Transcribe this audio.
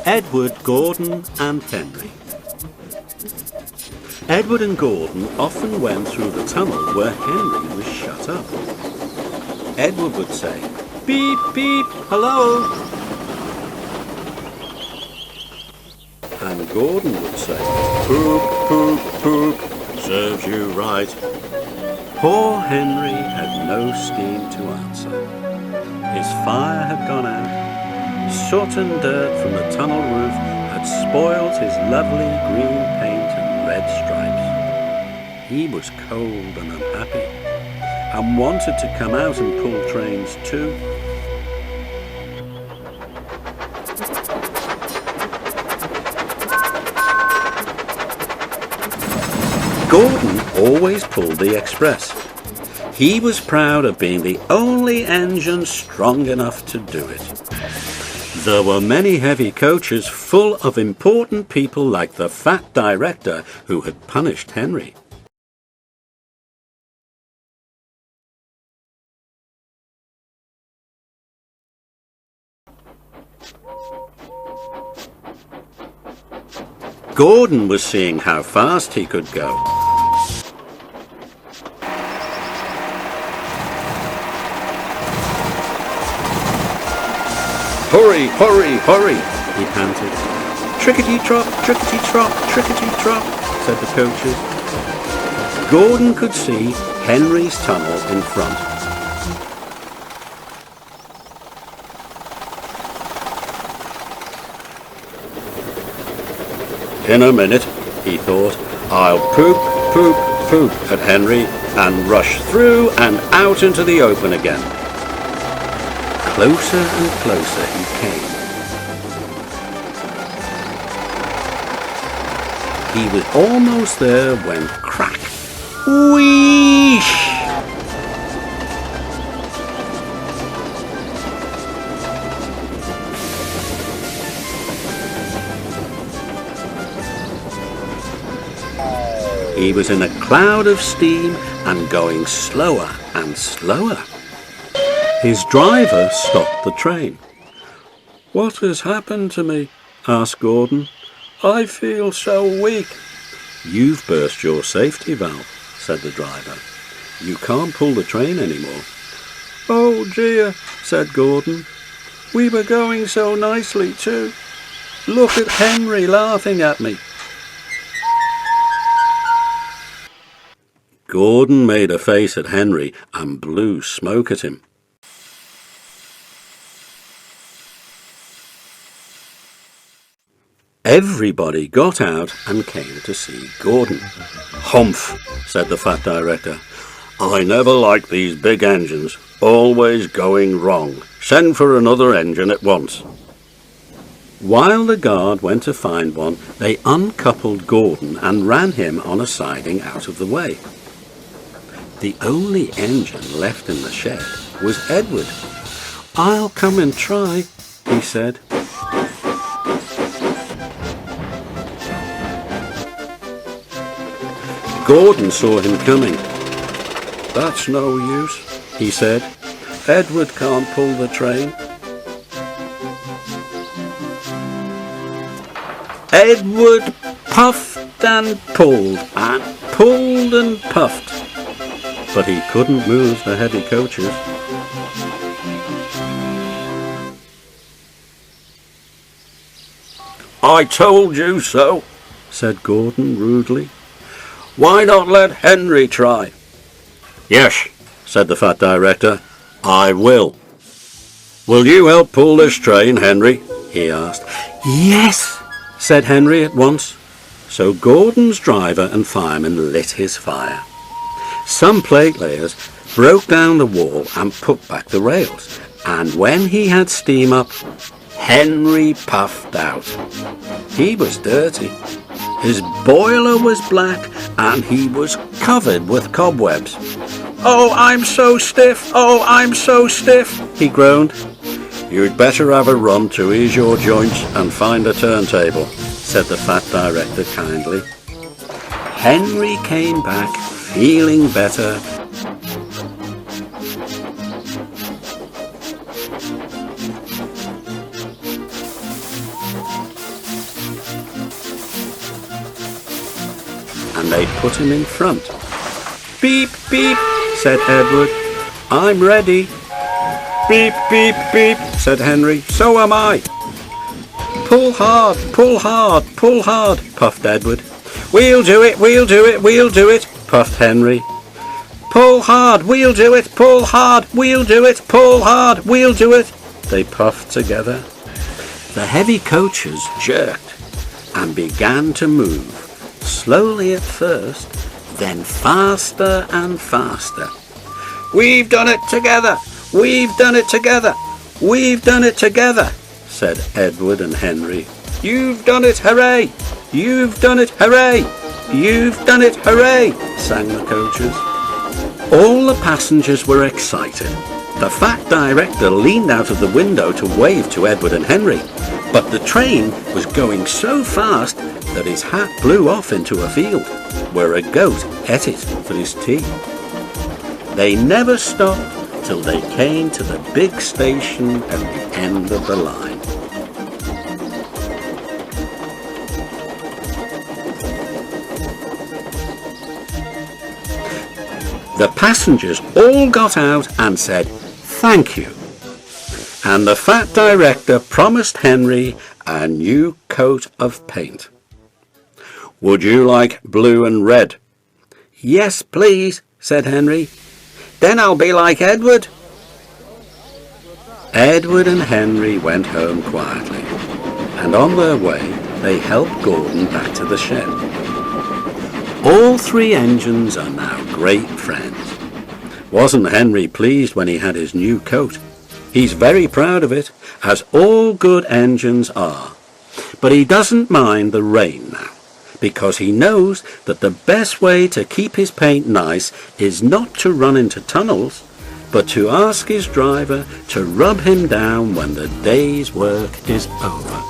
Edward, Gordon and Henry. Edward and Gordon often went through the tunnel where Henry was shut up. Edward would say, "Beep, beep, hello." And Gordon would say, "Poop, poop, poop, serves you right." Poor Henry had no steam to answer. His fire had gone out. Soot and dirt from the tunnel roof had spoiled his lovely green paint and red stripes. He was cold and unhappy, and wanted to come out and pull trains too. Gordon always pulled the express. He was proud of being the only engine strong enough to do it. There were many heavy coaches full of important people like the fat director who had punished Henry. Gordon was seeing how fast he could go. "Hurry, hurry, hurry," he panted. "Trickety-trot, trickety-trot, trickety-trot," said the coaches. Gordon could see Henry's tunnel in front. "In a minute," he thought, "I'll poop, poop, poop at Henry and rush through and out into the open again." Closer and closer he came. He was almost there when crack! Wheesh! He was in a cloud of steam and going slower and slower. His driver stopped the train. "What has happened to me?" asked Gordon. "I feel so weak." "You've burst your safety valve," said the driver. "You can't pull the train anymore." "Oh dear," said Gordon. "We were going so nicely too. Look at Henry laughing at me." Gordon made a face at Henry and blew smoke at him. Everybody got out and came to see Gordon. "Humph," said the fat director. "I never liked these big engines, always going wrong. Send for another engine at once." While the guard went to find one, they uncoupled Gordon and ran him on a siding out of the way. The only engine left in the shed was Edward. "I'll come and try," he said. Gordon saw him coming. "That's no use," he said. "Edward can't pull the train." Edward puffed and pulled and puffed, but he couldn't move the heavy coaches. "I told you so," said Gordon rudely. "Why not let Henry try?" "Yes," said the fat director, "I will." "Will you help pull this train, Henry?" he asked. "Yes," said Henry at once. So Gordon's driver and fireman lit his fire. Some plate layers broke down the wall and put back the rails, and when he had steam up, Henry puffed out. He was dirty. His boiler was black and he was covered with cobwebs. "Oh, I'm so stiff! Oh, I'm so stiff!" he groaned. "You'd better have a run to ease your joints and find a turntable," said the fat director kindly. Henry came back feeling better. and they put him in front. "Beep, beep," said Edward. "I'm ready." "Beep, beep, beep," said Henry. "So am I." "Pull hard, pull hard, pull hard," puffed Edward. "We'll do it, we'll do it, we'll do it," puffed Henry. "Pull hard, we'll do it, pull hard, we'll do it, pull hard, we'll do it," they puffed together. The heavy coaches jerked and began to move, slowly at first, then faster and faster. "We've done it together! We've done it together! We've done it together!" said Edward and Henry. "You've done it, hooray! You've done it, hooray! You've done it, hooray!" sang the coaches. All the passengers were excited. The fat director leaned out of the window to wave to Edward and Henry, but the train was going so fast that his hat blew off into a field, where a goat ate it for his tea. They never stopped till they came to the big station at the end of the line. The passengers all got out and said thank you, and the fat director promised Henry a new coat of paint. "Would you like blue and red?" "Yes, please," said Henry. "Then I'll be like Edward." Edward and Henry went home quietly, and on their way they helped Gordon back to the shed. All three engines are now great friends. Wasn't Henry pleased when he had his new coat? He's very proud of it, as all good engines are. But he doesn't mind the rain now, because he knows that the best way to keep his paint nice is not to run into tunnels, but to ask his driver to rub him down when the day's work is over.